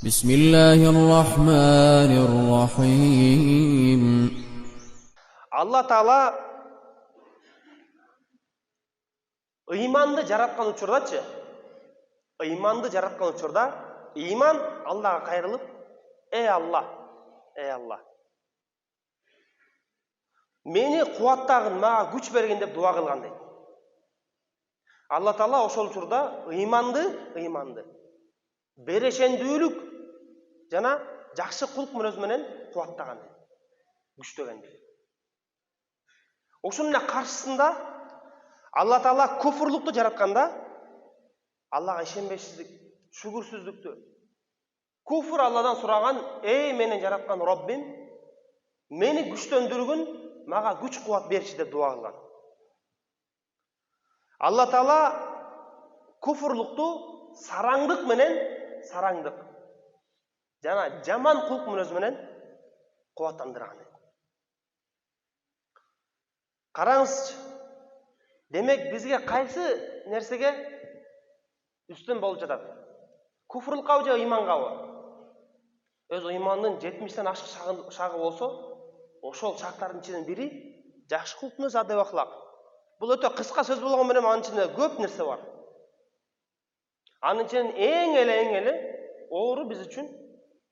بسم الله الرحمن الرحيم. Алла Таала ыйманды жараткан учурдачы, ыйман Аллага кайрылып, Алла, Алла, мени кубаттагын, мага күч бергин деп дуа кылган дейт. Алла Таала ошол учурда ыйманды берешендүүлүк жана жакшы кулк мүнөз менен кубаттаган дейт, күчтөгөн дейт. Ошонун каршысында Алла Таала күфүрлүктү жаратканда, Аллага ишенбешсиздик, шүгүрсүздүктү. Күфүр Алладан сураган: "Эй мени жараткан Роббим, мени күчтөндүргүн, мага күч кубат берчи" деп дуа кылган. Алла Таала күфүрлүктү сараңдык жана жаман кулк мүнөз менен кубаттандырган. Караңызчы, демек бизге кайсы нерсеге үстөн болуп жатат? Күфүрлүккабы же ыймангабы? Өз ыймандын 70тен ашык шагы болсо, ошол шарттардын ичинен бири жакшы кулк мүнөз, адеп ахлак. Бул өтө кыска сөз болгон менен анын ичинде көп нерсе бар. Анын ичинен эң эле оору биз үчүн,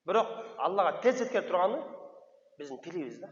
бирок Аллага тез жеткире турганы биздин тилибиз да.